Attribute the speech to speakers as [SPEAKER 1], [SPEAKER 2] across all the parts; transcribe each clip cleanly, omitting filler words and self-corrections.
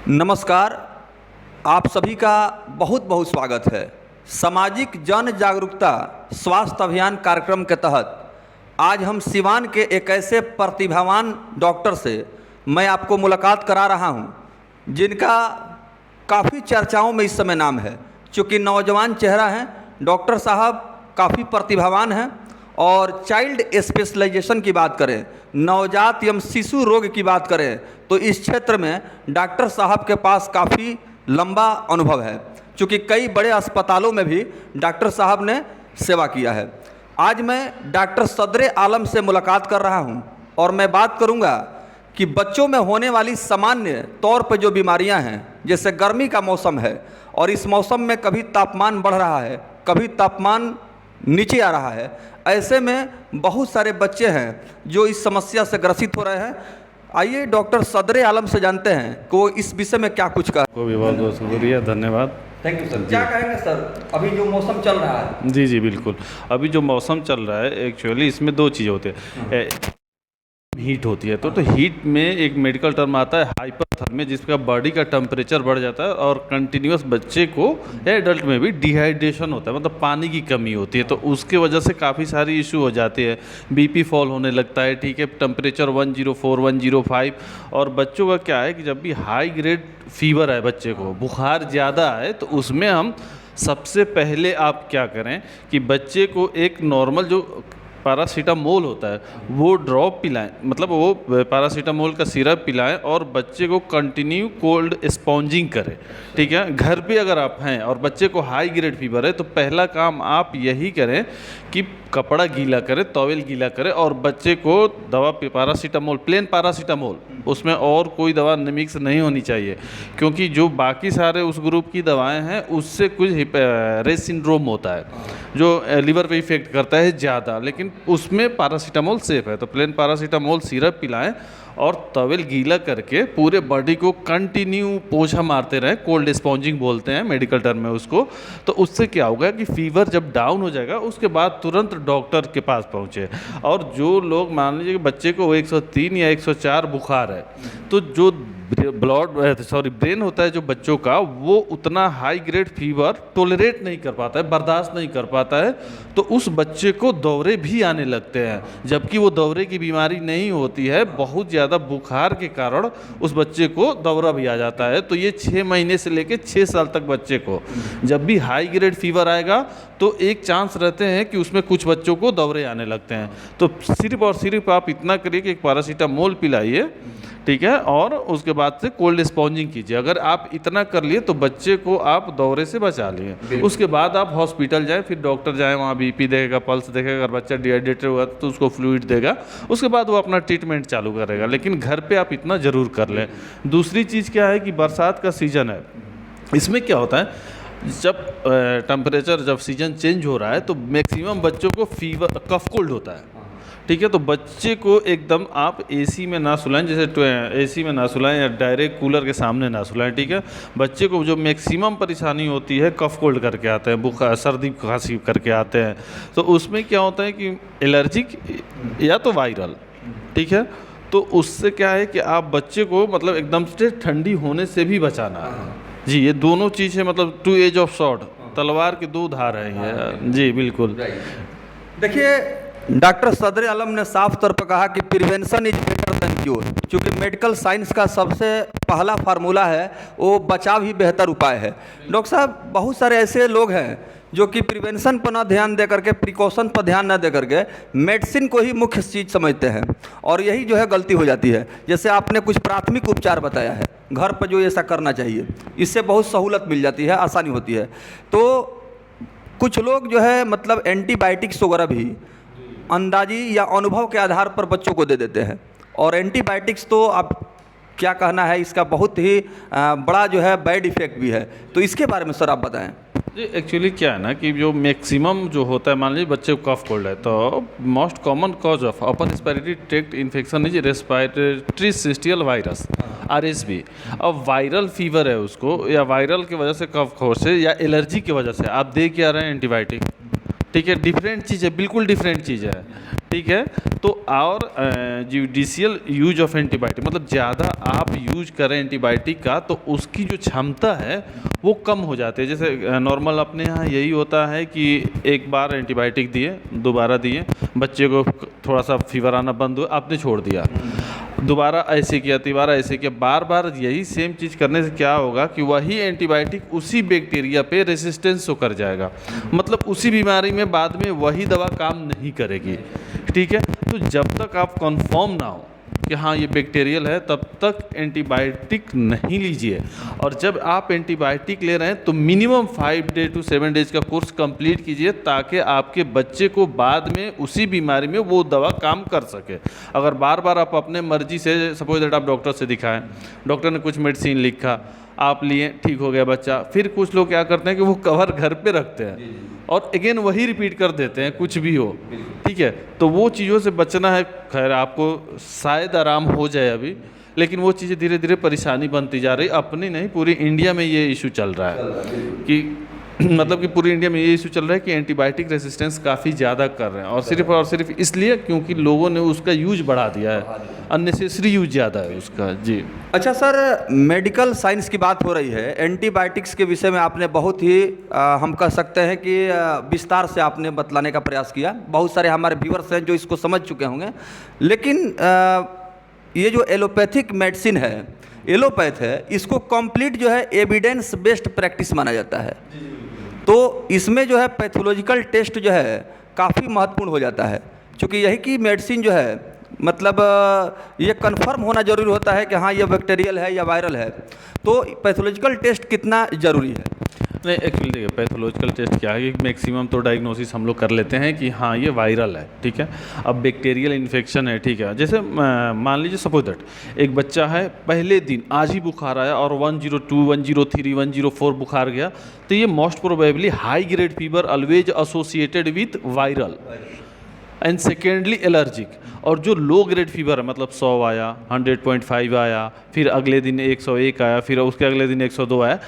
[SPEAKER 1] नमस्कार। आप सभी का बहुत बहुत स्वागत है। सामाजिक जन जागरूकता स्वास्थ्य अभियान कार्यक्रम के तहत आज हम सिवान के एक ऐसे प्रतिभावान डॉक्टर से मैं आपको मुलाकात करा रहा हूं, जिनका काफ़ी चर्चाओं में इस समय नाम है। चूँकि नौजवान चेहरा हैं, डॉक्टर साहब काफ़ी प्रतिभावान हैं और चाइल्ड स्पेशलाइजेशन की बात करें, नवजात एवं शिशु रोग की बात करें तो इस क्षेत्र में डॉक्टर साहब के पास काफ़ी लंबा अनुभव है। चूँकि कई बड़े अस्पतालों में भी डॉक्टर साहब ने सेवा किया है। आज मैं डॉक्टर सदरे आलम से मुलाकात कर रहा हूं और मैं बात करूंगा कि बच्चों में होने वाली सामान्य तौर पर जो बीमारियां हैं, जैसे गर्मी का मौसम है और इस मौसम में कभी तापमान बढ़ रहा है, कभी तापमान नीचे आ रहा है, ऐसे में बहुत सारे बच्चे हैं जो इस समस्या से ग्रसित हो रहे हैं। आइए डॉक्टर सदरे आलम से जानते हैं कि वो इस विषय में क्या कुछ
[SPEAKER 2] को भी बहुत बहुत शुक्रिया, धन्यवाद।
[SPEAKER 1] Thank you sir. क्या कहेंगे सर, अभी जो मौसम चल रहा है?
[SPEAKER 2] जी जी बिल्कुल। अभी जो मौसम चल रहा है एक्चुअली इसमें दो चीज़ होती है, हीट होती है तो हीट में एक मेडिकल टर्म आता है हाइपरथर्मिया, जिसका बॉडी का टेम्परेचर बढ़ जाता है और कंटिन्यूस बच्चे को या एडल्ट में भी डिहाइड्रेशन होता है, मतलब पानी की कमी होती है। तो उसके वजह से काफ़ी सारी इशू हो जाती है, बीपी फॉल होने लगता है, ठीक है, टेम्परेचर 104 105। और बच्चों का क्या है कि जब भी हाई ग्रेड फीवर है, बच्चे को बुखार ज़्यादा है, तो उसमें हम सबसे पहले आप क्या करें कि बच्चे को एक नॉर्मल जो पैरासीटामोल होता है वो ड्रॉप पिलाएं, मतलब वो पैरासीटामोल का सिरप पिलाएं और बच्चे को कंटिन्यू कोल्ड स्पॉन्जिंग करें, ठीक है। घर पे अगर आप हैं और बच्चे को हाई ग्रेड फीवर है तो पहला काम आप यही करें कि कपड़ा गीला करें, टॉवेल गीला करें और बच्चे को दवा पैरासीटामोल, प्लेन पैरासीटामोल, उसमें और कोई दवा मिक्स नहीं होनी चाहिए, क्योंकि जो बाकी सारे उस ग्रुप की दवाएं हैं उससे कुछ रेस सिंड्रोम होता है जो लीवर पे इफेक्ट करता है ज़्यादा, लेकिन उसमें पैरासीटामोल सेफ है। तो प्लेन पैरासीटामोल सिरप पिलाएं और टॉवेल गीला करके पूरे बॉडी को कंटिन्यू पोछा मारते रहें, कोल्ड स्पॉन्जिंग बोलते हैं मेडिकल टर्म में उसको। तो उससे क्या होगा कि फीवर जब डाउन हो जाएगा उसके बाद तुरंत डॉक्टर के पास पहुँचे। और जो लोग मान लीजिए कि बच्चे को 103 या 104 बुखार है, तो जो ब्रेन होता है जो बच्चों का, वो उतना हाई ग्रेड फीवर टोलरेट नहीं कर पाता है, बर्दाश्त नहीं कर पाता है, तो उस बच्चे को दौरे भी आने लगते हैं, जबकि वो दौरे की बीमारी नहीं होती है। बहुत ज़्यादा बुखार के कारण उस बच्चे को दौरा भी आ जाता है। तो ये 6 महीने से लेकर 6 साल तक बच्चे को जब भी हाई ग्रेड फीवर आएगा तो एक चांस रहते हैं कि उसमें कुछ बच्चों को दौरे आने लगते हैं। तो सिर्फ और सिर्फ आप इतना करिए कि एक पैरासीटामोल पिलाइए, ठीक है, और उसके बाद से कोल्ड स्पॉन्जिंग कीजिए। अगर आप इतना कर लिए तो बच्चे को आप दौरे से बचा लिए। उसके बाद आप हॉस्पिटल जाएं, फिर डॉक्टर जाएं, वहाँ बीपी देखेगा, पल्स देखेगा, अगर बच्चा डिहाइड्रेटेड हुआ तो उसको फ्लूइड देगा, उसके बाद वो अपना ट्रीटमेंट चालू करेगा। लेकिन घर पे आप इतना ज़रूर कर लें। दूसरी चीज़ क्या है कि बरसात का सीज़न है, इसमें क्या होता है जब टेम्परेचर जब सीज़न चेंज हो रहा है तो मैक्सिमम बच्चों को फीवर कफ कोल्ड होता है, ठीक है। तो बच्चे को एकदम आप एसी में ना सुलाएं, जैसे एसी में ना सुलाएं या डायरेक्ट कूलर के सामने ना सुलाएं, ठीक है। बच्चे को जो मैक्सिमम परेशानी होती है कफ कोल्ड करके आते हैं, बुखार सर्दी खांसी करके आते हैं, तो उसमें क्या होता है कि एलर्जिक या तो वायरल, ठीक है। तो उससे क्या है कि आप बच्चे को मतलब एकदम से ठंडी होने से भी बचाना है। जी, ये दोनों चीज़ है, मतलब 2 एज ऑफ स्वॉर्ड, तलवार के 2 धार हैं ये। जी बिल्कुल।
[SPEAKER 1] देखिए, डॉक्टर सदरे आलम ने साफ तौर पर कहा कि prevention is better than cure. चूँकि मेडिकल साइंस का सबसे पहला फार्मूला है वो बचाव ही बेहतर उपाय है। डॉक्टर साहब, बहुत सारे ऐसे लोग हैं जो कि प्रिवेंशन पर ना ध्यान दे करके, प्रिकॉशन पर ध्यान ना दे करके मेडिसिन को ही मुख्य चीज़ समझते हैं और यही जो है गलती हो जाती है। जैसे आपने कुछ प्राथमिक उपचार बताया है घर पर जो ऐसा करना चाहिए, इससे बहुत सहूलत मिल जाती है, आसानी होती है। तो कुछ लोग जो है मतलब एंटीबायोटिक्स वगैरह भी अंदाजी या अनुभव के आधार पर बच्चों को दे देते हैं, और एंटीबायोटिक्स तो आप क्या कहना है, इसका बहुत ही बड़ा जो है बैड इफेक्ट भी है। तो इसके बारे में सर आप बताएं।
[SPEAKER 2] जी, एक्चुअली क्या है ना कि जो मैक्सिमम जो होता है, मान लीजिए बच्चे को कफ कोल्ड है, तो most common cause of upper respiratory tract infection is respiratory syncytial virus, RSV। अब वायरल फीवर है उसको, या वायरल की वजह से कफ खरोच से या एलर्जी की वजह से आप दे क्या रहे हैं एंटीबायोटिक, ठीक है। डिफरेंट चीज़ है, बिल्कुल डिफरेंट चीज़ है, ठीक है। तो और जुडिशियल यूज ऑफ एंटीबायोटिक मतलब ज़्यादा आप यूज करें एंटीबायोटिक का तो उसकी जो क्षमता है वो कम हो जाती है। जैसे नॉर्मल अपने यहाँ यही होता है कि एक बार एंटीबायोटिक दिए, दोबारा दिए, बच्चे को थोड़ा सा फीवर आना बंद हुआ, आपने छोड़ दिया, दोबारा ऐसे किया, तिबारा ऐसे किया, बार बार यही सेम चीज़ करने से क्या होगा कि वही एंटीबायोटिक उसी बैक्टीरिया पे रेसिस्टेंस कर जाएगा, मतलब उसी बीमारी में बाद में वही दवा काम नहीं करेगी। ठीक है, तो जब तक आप कंफर्म ना हो कि हाँ ये बैक्टीरियल है तब तक एंटीबायोटिक नहीं लीजिए। और जब आप एंटीबायोटिक ले रहे हैं तो मिनिमम 5 डे टू 7 डेज का कोर्स कंप्लीट कीजिए ताकि आपके बच्चे को बाद में उसी बीमारी में वो दवा काम कर सके। अगर बार बार आप अपने मर्जी से, सपोज दैट आप डॉक्टर से दिखाएं, डॉक्टर ने कुछ मेडिसिन लिखा, आप लिए, ठीक हो गया बच्चा, फिर कुछ लोग क्या करते हैं कि वो कवर घर पे रखते हैं और अगेन वही रिपीट कर देते हैं कुछ भी हो। ठीक है, तो वो चीज़ों से बचना है। खैर आपको शायद आराम हो जाए अभी, लेकिन वो चीज़ें धीरे धीरे परेशानी बनती जा रही, अपनी नहीं पूरी इंडिया में ये इशू चल रहा है कि मतलब कि पूरी इंडिया में ये इशू चल रहा है कि एंटीबायोटिक रेसिस्टेंस काफ़ी ज़्यादा कर रहे हैं और सिर्फ इसलिए क्योंकि लोगों ने उसका यूज बढ़ा दिया है, अननेसेसरी यूज ज़्यादा है उसका। जी
[SPEAKER 1] अच्छा सर, मेडिकल साइंस की बात हो रही है, एंटीबायोटिक्स के विषय में आपने बहुत ही हम कह सकते हैं कि विस्तार से आपने बतलाने का प्रयास किया। बहुत सारे हमारे व्यूअर्स हैं जो इसको समझ चुके होंगे, लेकिन ये जो एलोपैथिक मेडिसिन है, एलोपैथ है, इसको कंप्लीट जो है एविडेंस बेस्ड प्रैक्टिस माना जाता है। तो इसमें जो है पैथोलॉजिकल टेस्ट जो है काफ़ी महत्वपूर्ण हो जाता है, क्योंकि यही की मेडिसिन जो है मतलब ये कंफर्म होना जरूरी होता है कि हाँ ये बैक्टीरियल है या वायरल है। तो पैथोलॉजिकल टेस्ट कितना ज़रूरी है?
[SPEAKER 2] नहीं, एक्चुअली देखिए पैथोलॉजिकल टेस्ट क्या है कि मैक्सिमम तो डायग्नोसिस हम लोग कर लेते हैं कि हाँ ये वायरल है। ठीक है, अब बैक्टीरियल इन्फेक्शन है, ठीक है, जैसे मान लीजिए सपोज दैट एक बच्चा है, पहले दिन आज ही बुखार आया और 102, 103, 104 बुखार गया, तो ये most probably high grade fever always associated with viral and secondly allergic. और जो लो ग्रेड फीवर है मतलब 100 आया, 100.5 आया, फिर अगले दिन 101 आया, फिर उसके अगले दिन 102 आया,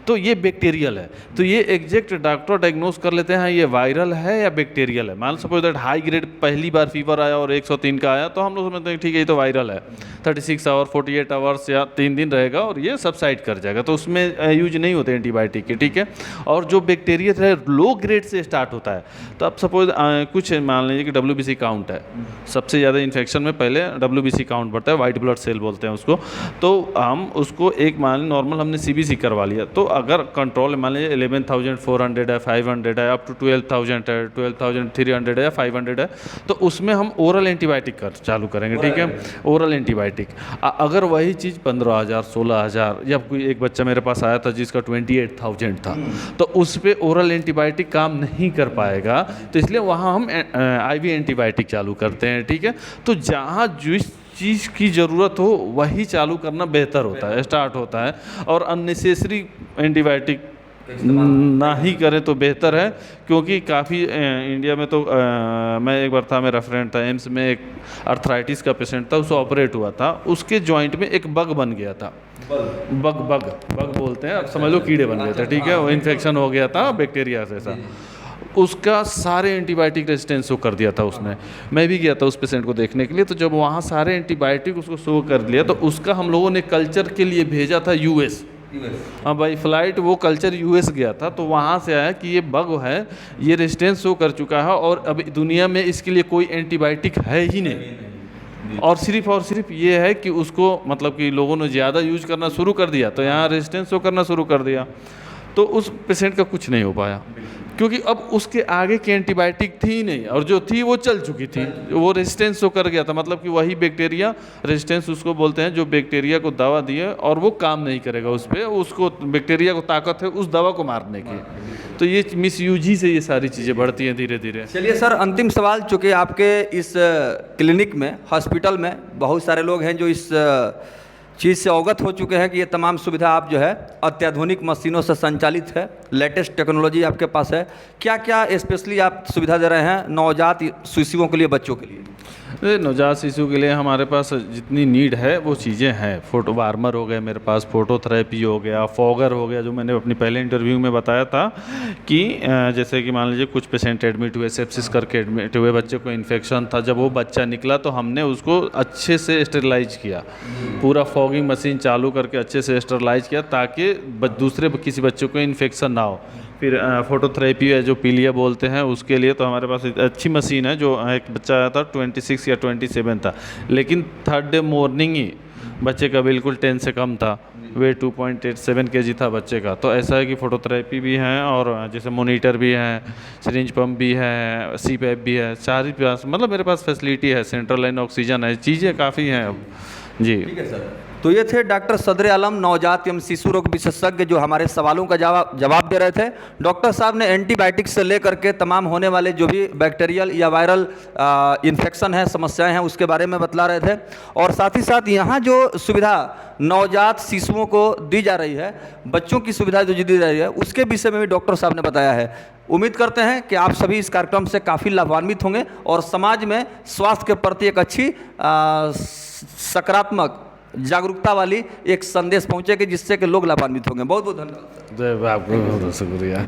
[SPEAKER 2] तो ये बैक्टीरियल है। तो ये एग्जैक्ट डॉक्टर डायग्नोस कर लेते हैं ये वायरल है या बैक्टीरियल है। मान सपोज दैट हाई ग्रेड पहली बार फीवर आया और 103 का आया, तो हम लोग समझते हैं ठीक है ये तो वायरल है, 36 आवर 48 आवर्स या 3 दिन रहेगा और ये सबसाइड कर जाएगा, तो उसमें यूज नहीं होते एंटीबायोटिक के। ठीक है, और जो बैक्टीरियल है लो ग्रेड से स्टार्ट होता है, तो अब सपोज कुछ मान लीजिए कि WBC काउंट है, सबसे ज़्यादा इन्फेक्शन में पहले WBC काउंट बढ़ता है, वाइट ब्लड सेल बोलते हैं उसको। तो हम उसको एक मान नॉर्मल हमने CBC करवा लिया, तो अगर कंट्रोल मान लीजिए 11,400 है, 500 है, अप टू 12,000 है, 12,300 है या 500 है, तो उसमें हम ओरल एंटीबायोटिक चालू करेंगे। ठीक है, ओरल एंटीबायोटिक। अगर वही चीज़ 15,000, 16,000 या कोई एक बच्चा मेरे पास आया था जिसका 28,000 था, तो उस पर ओरल एंटीबायोटिक काम नहीं कर पाएगा, तो इसलिए वहाँ हम IV एंटीबायोटिक चालू करते हैं। ठीक है, तो जहाँ जिस चीज़ की ज़रूरत हो वही चालू करना बेहतर होता है, स्टार्ट होता है, और अननेसेसरी एंटीबायोटिक ना ही करें तो बेहतर है। क्योंकि काफ़ी इंडिया में तो मैं एक बार था, मेरा फ्रेंड था एम्स में, एक अर्थराइटिस का पेशेंट था, उसको ऑपरेट हुआ था, उसके जॉइंट में एक बग बन गया था, बग बोलते हैं, अब समझ लो कीड़े बन गए थे। ठीक है, वो इन्फेक्शन हो गया था बैक्टीरिया से ऐसा, उसका सारे एंटीबायोटिक रेजिस्टेंस शो कर दिया था उसने। मैं भी गया था उस पेशेंट को देखने के लिए, तो जब वहाँ सारे एंटीबायोटिक उसको शो कर लिया, तो उसका हम लोगों ने कल्चर के लिए भेजा था US। हाँ भाई, फ्लाइट वो कल्चर US गया था, तो वहाँ से आया कि ये बग है, ये रेजिस्टेंस शो कर चुका है और अभी दुनिया में इसके लिए कोई एंटीबायोटिक है ही नहीं, और सिर्फ ये है कि उसको मतलब कि लोगों ने ज़्यादा यूज करना शुरू कर दिया, तो यहाँ रेजिस्टेंस शो करना शुरू कर दिया, तो उस पेशेंट का कुछ नहीं हो पाया, क्योंकि अब उसके आगे की एंटीबायोटिक थी ही नहीं, और जो थी वो चल चुकी थी, वो रेजिस्टेंस शो कर गया था। मतलब कि वही बैक्टीरिया, रेजिस्टेंस उसको बोलते हैं, जो बैक्टीरिया को दवा दिए और वो काम नहीं करेगा उस पर, उसको बैक्टीरिया को ताकत है उस दवा को मारने की। तो ये मिसयूज ही से ये सारी चीज़ें बढ़ती हैं धीरे धीरे।
[SPEAKER 1] चलिए सर, अंतिम सवाल, चूँकि आपके इस क्लिनिक में, हॉस्पिटल में बहुत सारे लोग हैं जो इस चीज़ से अवगत हो चुके हैं कि ये तमाम सुविधा आप जो है अत्याधुनिक मशीनों से संचालित है, लेटेस्ट टेक्नोलॉजी आपके पास है, क्या क्या स्पेशली आप सुविधा दे रहे हैं नवजात शिशुओं के लिए, बच्चों के लिए?
[SPEAKER 2] नवजात शिशु के लिए हमारे पास जितनी नीड है वो चीज़ें हैं। फोटो वार्मर हो गए मेरे पास, फोटोथेरेपी हो गया, फॉगर हो गया, जो मैंने अपनी पहले इंटरव्यू में बताया था कि जैसे कि मान लीजिए कुछ पेशेंट एडमिट हुए, सेप्सिस करके एडमिट हुए, बच्चे को इन्फेक्शन था, जब वो बच्चा निकला तो हमने उसको अच्छे से स्टेरिलाइज किया, पूरा फॉगिंग मशीन चालू करके अच्छे से स्टेरिलाइज किया ताकि दूसरे किसी बच्चे को इन्फेक्शन ना हो। फिर फोटोथेरेपी है जो पीलिया बोलते हैं, उसके लिए तो हमारे पास एक अच्छी मशीन है। जो एक बच्चा आया था 26 या 27 था, लेकिन थर्ड डे मॉर्निंग ही बच्चे का बिल्कुल 10 से कम था, वेट 2.87 kg था बच्चे का। तो ऐसा है कि फोटोथेरेपी भी है और जैसे मोनीटर भी है, सिरिंज पंप भी है, CPAP भी है, सारी पास मतलब मेरे पास फैसिलिटी है, सेंट्रल लाइन ऑक्सीजन है, चीज़ें काफ़ी हैं अब जी।
[SPEAKER 1] ठीक है सर। तो ये थे डॉक्टर सदर आलम, नवजात एवं शिशु रोग विशेषज्ञ, जो हमारे सवालों का जवाब दे रहे थे। डॉक्टर साहब ने एंटीबायोटिक से लेकर के तमाम होने वाले जो भी बैक्टीरियल या वायरल इन्फेक्शन है, समस्याएं हैं, उसके बारे में बतला रहे थे। और साथ ही साथ यहाँ जो सुविधा नवजात शिशुओं को दी जा रही है, बच्चों की सुविधा जो दी जा रही है, उसके विषय में भी डॉक्टर साहब ने बताया है। उम्मीद करते हैं कि आप सभी इस कार्यक्रम से काफ़ी लाभान्वित होंगे और समाज में स्वास्थ्य के प्रति एक अच्छी सकारात्मक जागरूकता वाली एक संदेश पहुंचेगी, जिससे कि लोग लाभान्वित होंगे। बहुत बहुत धन्यवाद।
[SPEAKER 2] जय, आपको बहुत शुक्रिया।